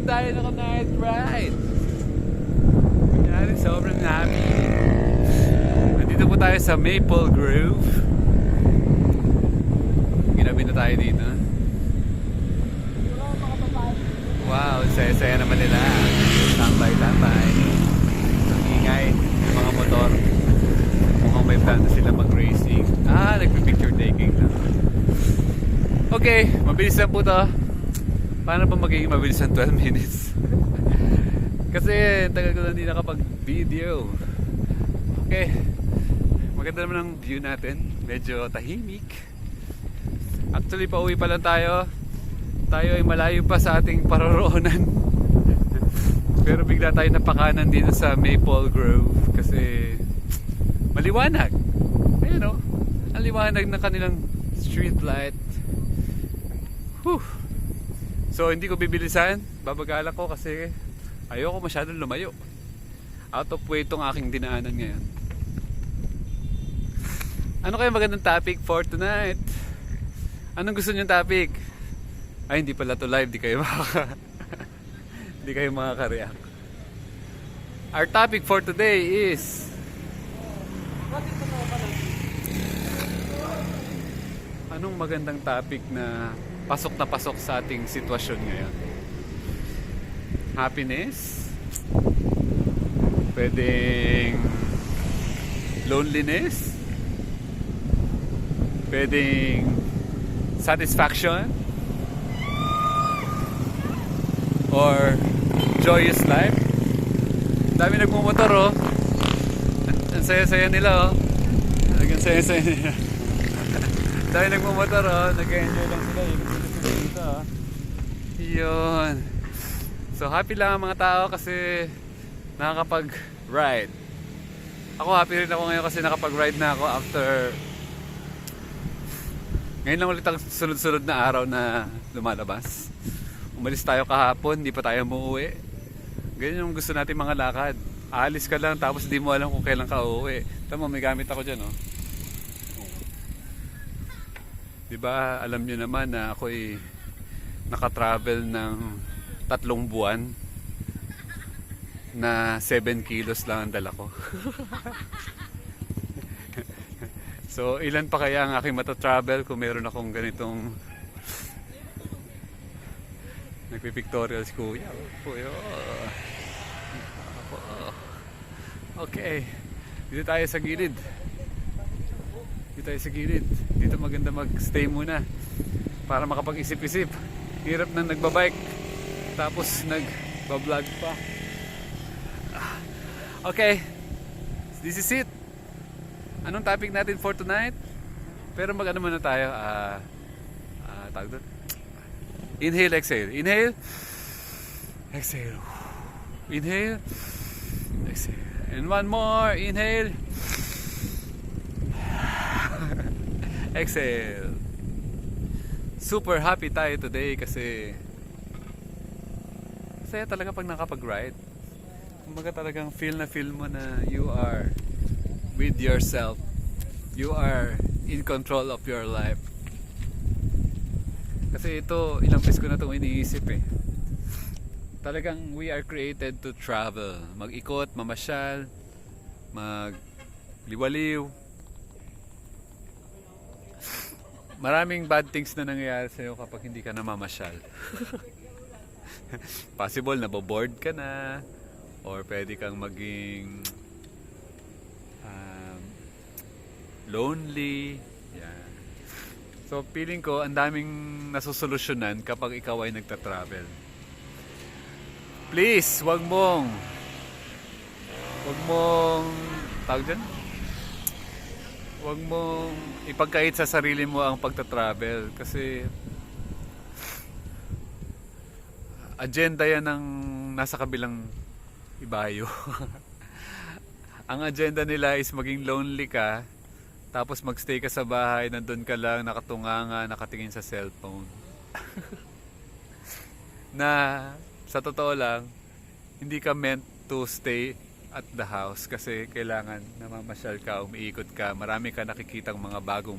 naman tayo naka-night ride. Kanyari, sobrang happy. Nandito po tayo sa Maple Grove. Ginabi na tayo dito. Wow, saya-saya naman nila. Tambay-tambay. Ang ingay ng mga motor. Mukhang may plan na sila mag-racing. Nagpi-picture taking na. Okay, mabilis lang po to. Paano pa magiging mabilis ang 12 minutes? Kasi tagal ko na hindi nakapag-video. Okay, maganda naman ang view natin. Medyo tahimik. Actually, pauwi pa lang tayo. Tayo ay malayo pa sa ating paroroonan. Pero bigla tayo napakanan dito sa Maple Grove. Kasi maliwanag. Ayan o, ang liwanag ng kanilang street light. Whew. So hindi ko bibilisan, babagalan ko kasi ayoko masyadong lumayo. Out of way itong aking dinaanan ngayon. Ano kaya magandang topic for tonight? Anong gusto niyong topic? Ay, hindi pala to live, di kayo hindi kayo makaka-react. Our topic for today is anong magandang topic na pasok sa ating sitwasyon ngayon? Happiness? Pwedeng loneliness? Pwedeng satisfaction? Or joyous life? Dami nagmumotor oh. Ang saya-saya nila oh. Ang saya-saya nila. Dami nagmumotor oh. Nag-enjoy lang sila dito oh. Yun. So happy lang ang mga tao kasi nakakapag-ride. Ako happy rin ako ngayon kasi nakapag-ride na ako after. Ngayon lang ulit ang sunod-sunod na araw na lumalabas. Umalis tayo kahapon, hindi pa tayo umuwi. Ganyan yung gusto natin mga lakad. Aalis ka lang tapos di mo alam kung kailan ka uuwi. Tama, may gamit ako dyan oh. Diba, alam nyo naman na ako'y nakatravel ng 3 buwan na 7 kilos lang ang dala ko. So, ilan pa kaya ang aking matatravel kung meron akong ganitong nagpipictorial si Kuya. Okay, dito tayo sa gilid. Dito maganda mag-stay muna para makapag-isip-isip. Hirap na nagbabike tapos nagbablog pa. Okay, this is it. Anong topic natin for tonight? Pero mag-ano muna tayo. Tawag doon. Inhale, exhale. Inhale. Exhale. Inhale. Exhale. And one more. Inhale. Exhale. Super happy tayo today kasi saya talaga pag nakapag-ride. Kumbaga talagang feel mo na you are with yourself. You are in control of your life. Kasi ito, ilang beses ko na itong iniisip eh. Talagang we are created to travel. Mag-ikot, mamasyal, magliwaliw. Maraming bad things na nangyayari sa'yo kapag hindi ka na mamasyal. Possible na bored ka na, or pwede kang maging lonely. Yeah. So feeling ko ang daming nasusolusyonan kapag ikaw ay nagta-travel. Please, wag mong tawag dyan? Wag mong ipagkait sa sarili mo ang pagta-travel kasi agenda yan ng nasa kabilang ibayo. Ang agenda nila is maging lonely ka, tapos magstay ka sa bahay, nandun ka lang, nakatunganga, nakatingin sa cellphone. Na sa totoo lang, hindi ka meant to stay at the house kasi kailangan namamasyal ka, umiikot ka, marami ka nakikitang mga bagong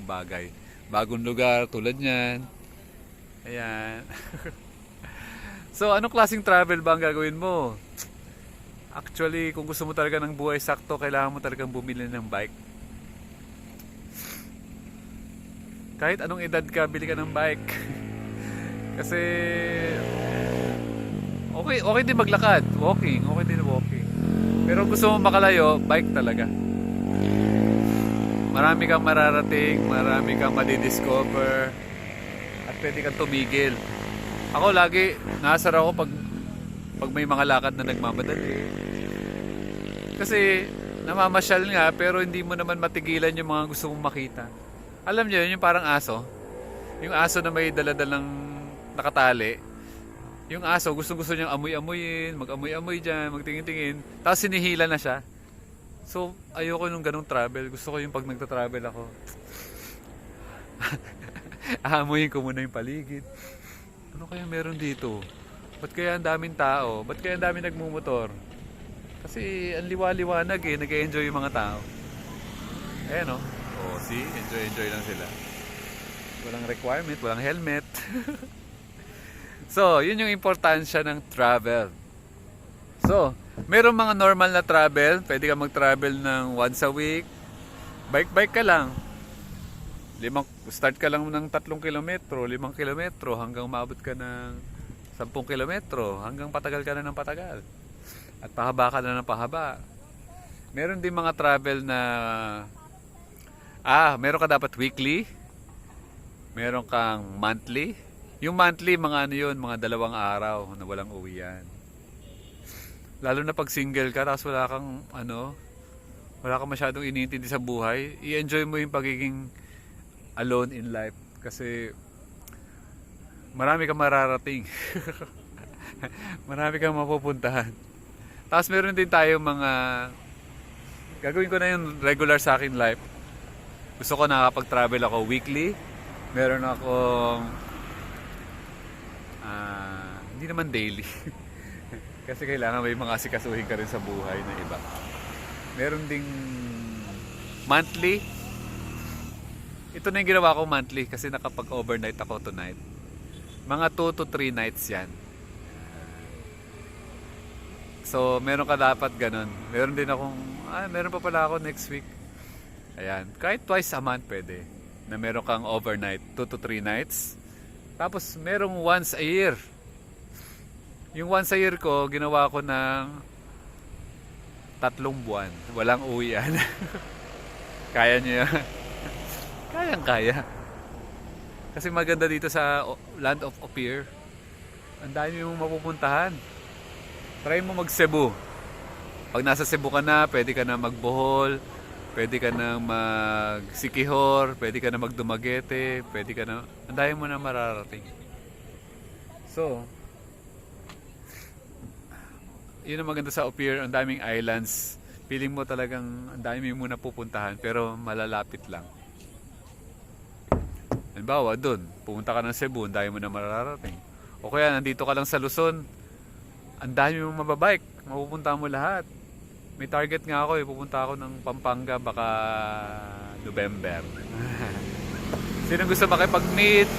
bagay, bagong lugar tulad niyan. Ayan. So, anong klaseng travel ba ang gagawin mo? Actually, kung gusto mo talaga ng buhay sakto, kailangan mo talagang bumili ng bike. Kahit anong edad ka, bili ka ng bike. Kasi, okay din maglakad. Walking, okay din walking. Pero gusto mo makalayo, bike talaga. Marami kang mararating, marami kang madidiscover, at pwede kang tumigil. Ako lagi, nasar ako pag may mga lakad na nagmamadali. Kasi namamasyal nga pero hindi mo naman matigilan yung mga gusto mong makita. Alam niyo yun, yung parang aso. Yung aso na may daladalang nakatali. Yung aso, gusto niyang amoy-amoyin, mag-amoy-amoy dyan, magtingin-tingin. Tapos sinihila na siya. So, ayoko nung ganong travel. Gusto ko yung pag nagta-travel ako. Aamuyin ko muna yung paligid. Ano kaya meron dito? Ba't kaya ang daming tao? Ba't kaya ang daming nagmumotor? Kasi ang liwa-liwanag eh. Nag-enjoy yung mga tao. Ayan o. Oh, see? Enjoy lang sila. Walang requirement, walang helmet. So, yun yung importansya ng travel. So, meron mga normal na travel. Pwede ka mag-travel ng once a week. Bike ka lang. Start ka lang ng 3 kilometro, 5 kilometro, hanggang maabot ka ng 10 kilometro, hanggang patagal ka na ng patagal. At pahaba ka na ng pahaba. Meron din mga travel na meron ka dapat weekly. Meron kang monthly. Yung monthly, mga ano yun, mga 2 araw na walang uwian. Lalo na pag single ka, tapos wala kang masyadong iniintindi sa buhay, i-enjoy mo yung pagiging alone in life. Kasi marami kang mararating. Marami kang mapupuntahan. Tapos meron din tayo gagawin ko na yung regular sa akin life. Gusto ko nakapag-travel ako weekly. Meron akong hindi naman daily. Kasi kailangan may mga asikasuhin ka rin sa buhay na iba. Meron ding monthly. Ito na yung ginawa ko monthly kasi nakapag-overnight ako tonight. Mga 2 to 3 nights yan. So, meron ka dapat ganun. Meron din akong, meron pa pala ako next week. Ayan. Kahit twice a month pwede. Na meron kang overnight. 2 to 3 nights. Tapos, merong once a year. Yung once a year ko, ginawa ko ng 3 buwan. Walang uwian. Kaya nyo yan. Kayang-kaya. Kasi maganda dito sa Land of Ophir. Ang dami mong mapupuntahan. Try mo mag-Cebu. Pag nasa Cebu ka na, pwede ka na mag-Bohol, pwede ka na mag-Siquijor, pwede ka na mag-Dumaguete, pwede ka na... Ang dami mo na mararating. So, yun ang maganda sa Ophir, ang daming islands. Feeling mo talagang ang dami mo na pupuntahan, pero malalapit lang. Halimbawa, doon, pumunta ka ng Cebu, ang dami mo na mararating. O kaya, nandito ka lang sa Luzon, ang dami mong mababike, mapupunta mo lahat. May target nga ako, pupunta ako ng Pampanga, baka November. Sinong gusto makipag-meet?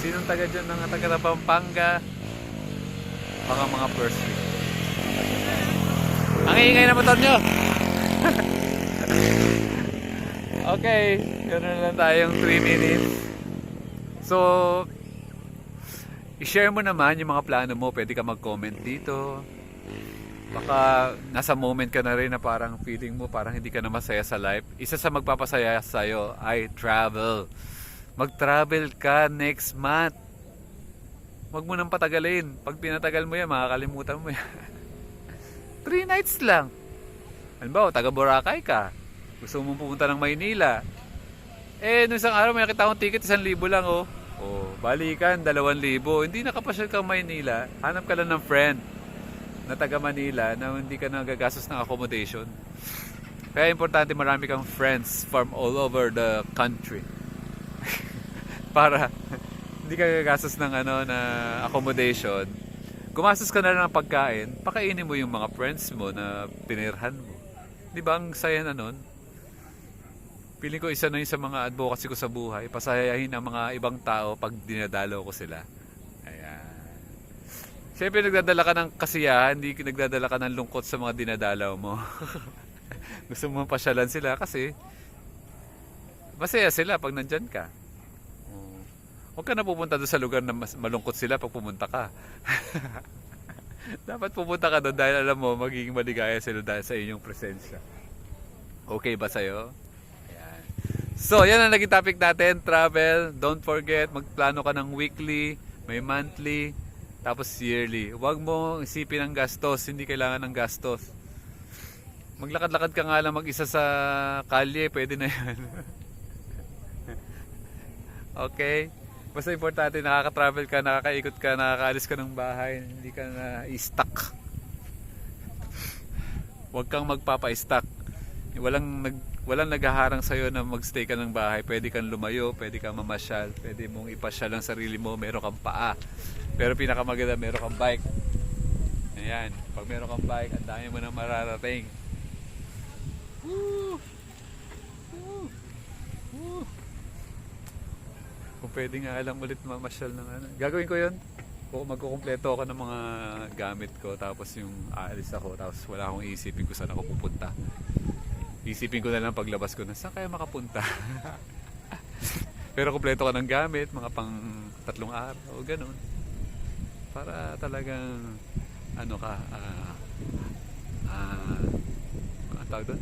Sinong taga dyan ng taga Pampanga? Baka mga first week. Ang ingay na motor nyo! Okay, ganoon lang tayong 3 minutes. So, i-share mo naman yung mga plano mo. Pwede ka mag-comment dito. Baka nasa moment ka na rin na parang feeling mo parang hindi ka na masaya sa life. Isa sa magpapasaya sa'yo ay travel. Mag-travel ka next month. Huwag mo nang patagalin. Pag pinatagal mo yan, makakalimutan mo yan. 3 nights lang. Halimbawa, taga Boracay ka. Gusto mong pupunta ng Maynila. Nung isang araw may nakita akong ticket, 1,000 lang oh. Balikan, 2,000. Hindi nakapasyal kang Maynila. Hanap ka lang ng friend na taga Manila na hindi ka nagagastos ng accommodation. Kaya importante marami kang friends from all over the country. Para hindi ka gagastos ng na accommodation. Gumastos ka na lang ng pagkain, pakainin mo yung mga friends mo na pinirhan mo. Di ba ang saya na nun? Piling ko isa na yun sa mga advocacy ko sa buhay, pasayahin ang mga ibang tao pag dinadalo ko sila. Ayan. Siyempre nagdadala ka ng kasiyahan, hindi nagdadala ka ng lungkot sa mga dinadalaw mo. Gusto mo pasyalan sila kasi masaya sila pag nandyan ka. Oh. Huwag ka na pupunta doon sa lugar na mas malungkot sila pag pumunta ka. Dapat pupunta ka doon dahil alam mo magiging maligaya sila dahil sa inyong presensya. Okay ba sa'yo? Ayan. So, yan ang naging topic natin, travel. Don't forget, magplano ka ng weekly, may monthly, tapos yearly. Huwag mo isipin ang gastos, hindi kailangan ng gastos. Maglakad-lakad ka nga lang mag-isa sa kalye, pwede na yan. Okay? Basta importante, nakaka-travel ka, nakakaikot ka, nakakaalis ka ng bahay, hindi ka na i-stuck. Huwag kang magpapa-stuck. Walang naghaharang sa'yo na magstay ka ng bahay. Pwede kang lumayo, pwede kang mamasyal, pwede mong ipasyal ang sarili mo, meron kang paa. Pero pinakamaganda, meron kang bike. Ayan, pag meron kang bike, ang dami mo nang mararating. Woo! Woo! Woo! Kung pwede nga alam ulit mamasyal ng ano. Gagawin ko yun. Magkukumpleto ako ng mga gamit ko. Tapos yung aalis ako. Tapos wala akong isipin kung saan ako pupunta. Isipin ko na lang paglabas ko na saan kaya makapunta. Pero kumpleto ka ng gamit. Mga pang 3 araw. Ganun. Para talagang ano ka ang tawag doon?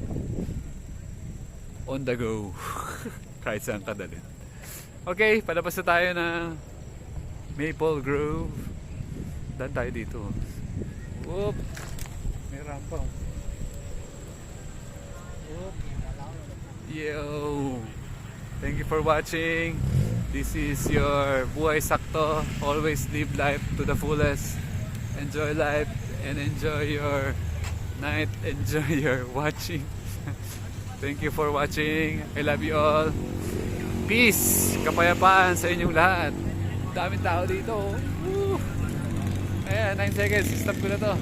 On the go. Kahit saan ka dalhin. Okay, palabas na tayo ng Maple Grove. Dan tayo dito. Whoop! May rampa. Whoop! Yo! Thank you for watching. This is your Buhay Sakto. Always live life to the fullest. Enjoy life and enjoy your night. Enjoy your watching. Thank you for watching. I love you all. Peace! Kapayapaan sa inyong lahat. Daming tao dito. Woo! Ayan, 9 seconds. Stop ko na to.